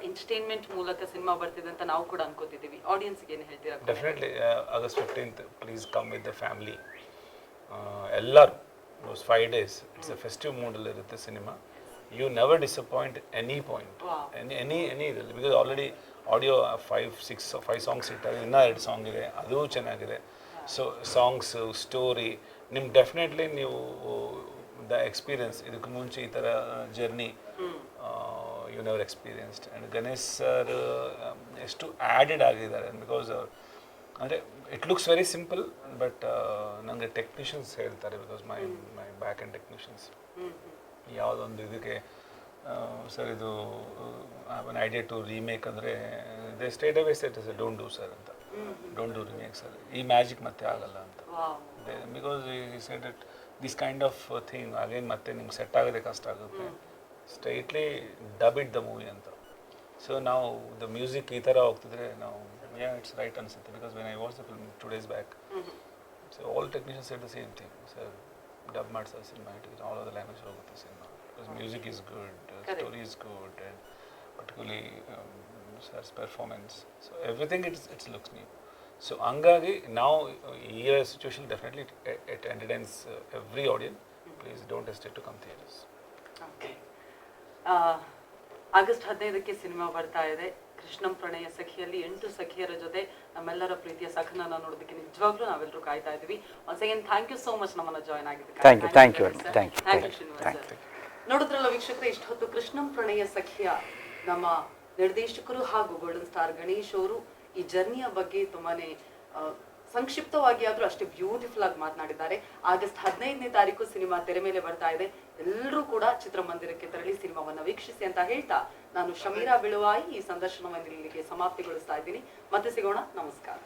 ಎಂಟರ್ಟೈನ್ಮೆಂಟ್ ಮೂಲಕ ಸಿನಿಮಾ ಬರ್ತಿದೆ ಅಂತ ನಾವು ಕೂಡ ಅನ್ಕೋತಿದ್ದೀವಿ. ಆಡಿಯನ್ಸ್ಗೆ ಏನು ಹೇಳ್ತೀರಾ? Definitely August 15th please come with the family. ಎಲ್ಲರೂ 5 days ಇಟ್ಸ್ ಎ ಫೆಸ್ಟಿವ್ ಮೂಡಲ್ಲಿ ಇರುತ್ತೆ cinema. You never disappoint any point, any ಇದರಲ್ಲಿ. ಬಿಕಾಸ್ ಆಲ್ರೆಡಿ ಆಡಿಯೋ 5 ಸಾಂಗ್ಸ್ ಇಟ್ಟಾಗ ಇನ್ನೂ 2 ಸಾಂಗ್ ಇದೆ, ಅದು ಚೆನ್ನಾಗಿದೆ. ಸೊ ಸಾಂಗ್ಸು, ಸ್ಟೋರಿ ನಿಮ್ಗೆ ಡೆಫಿನೆಟ್ಲಿ ನೀವು ದ ಎಕ್ಸ್ಪೀರಿಯನ್ಸ್, ಇದಕ್ಕೆ ಮುಂಚೆ ಈ ಥರ journey you never experienced. And Ganesh sir ಎಷ್ಟು ಆ್ಯಡೆಡ್ ಆಗಿದ್ದಾರೆ, ಬಿಕಾಸ್ ಅಂದರೆ it looks very simple, but ನನಗೆ ಟೆಕ್ನಿಷಿಯನ್ಸ್ ಹೇಳ್ತಾರೆ, because my back and technicians ಯಾವುದೊಂದು ಇದಕ್ಕೆ ಸರ್ ಇದು ಒನ್ ಐಡಿಯಾ ಟು ರೀಮೇಕ್ ಅಂದರೆ they state away set don't do sir ಅಂತ, ಡೋಂಟ್ ಡೂ ರೀಮೇಕ್ ಸರ್, ಈ ಮ್ಯಾಜಿಕ್ ಮತ್ತೆ ಆಗಲ್ಲ ಅಂತ. ಬಿಕಾಸ್ ಈ set it this kind of thing again ಮತ್ತೆ ನಿಮ್ಗೆ ಸೆಟ್ ಆಗೋದೇ ಕಷ್ಟ ಆಗುತ್ತೆ, straightly dub it the movie ಅಂತ. ಸೊ ನಾವು ದ ಮ್ಯೂಸಿಕ್ ಈ ಥರ ಹೋಗ್ತಿದ್ರೆ ನಾವು ಇಟ್ಸ್ ರೈಟ್ ಅನಿಸುತ್ತೆ. Because when I watch the film 2 days back, so all technicians said the same thing, sir dub ಮಾಡಿ sir cinema, it all of the language ಹೋಗುತ್ತೆ cinema. Because music is good, story is good, and particularly sir's performance, so everything it's looks new. So ಹಂಗಾಗಿ ನಾವು ಈ situation definitely it entertains every audience. Please don't hesitate to come theatres. August 15ಕ್ಕೆ cinema ಬರ್ತಾ ಇದೆ. ಕೃಷ್ಣಂ ಪ್ರಣಯ ಸಖಿಯಲ್ಲಿ 8 ಸಖಿಯರ ಜೊತೆ ನಮ್ಮೆಲ್ಲರ ಪ್ರೀತಿಯ ಸಖನನ್ನ ನೋಡೋದಕ್ಕೆ ನಿಜವಾಗ್ಲೂ ನಾವೆಲ್ಲರೂ ಕಾಯ್ತಾ ಇದೀವಿ. Once again thank you so much ನಮ್ಮನ್ನ ಜಾಯ್ನ್ ಆಗಿದ್ದಕ್ಕೆ. Thank you Srinivas sir. ನೋಡಿದ್ರಲ್ಲ ವೀಕ್ಷಕರೇ, ಇಷ್ಟೊತ್ತು ಕೃಷ್ಣಂ ಪ್ರಣಯ ಸಖಿಯ ನಮ್ಮ ನಿರ್ದೇಶಕರು ಹಾಗೂ ಗೋಲ್ಡನ್ ಸ್ಟಾರ್ ಗಣೇಶ್ ಅವರು ಈ ಜರ್ನಿಯ ಬಗ್ಗೆ ತುಂಬಾನೇ ಸಂಕ್ಷಿಪ್ತವಾಗಿ ಆದ್ರೂ ಅಷ್ಟೇ ಬ್ಯೂಟಿಫುಲ್ ಆಗಿ ಮಾತನಾಡಿದ್ದಾರೆ. ಆಗಸ್ಟ್ 15ನೇ ತಾರೀಕು ಸಿನಿಮಾ ತೆರೆ ಮೇಲೆ ಬರ್ತಾ ಇದೆ. ಎಲ್ಲರೂ ಕೂಡ ಚಿತ್ರಮಂದಿರಕ್ಕೆ ತೆರಳಿ ಸಿನಿಮಾವನ್ನ ವೀಕ್ಷಿಸಿ ಅಂತ ಹೇಳ್ತಾ ನಾನು ಶಮೀರಾ ಬಿಳುವಾಯಿ ಈ ಸಂದರ್ಶನವನ್ನು ಇಲ್ಲಿಗೆ ಸಮಾಪ್ತಿಗೊಳಿಸ್ತಾ ಇದ್ದೀನಿ. ಮತ್ತೆ ಸಿಗೋಣ. ನಮಸ್ಕಾರ.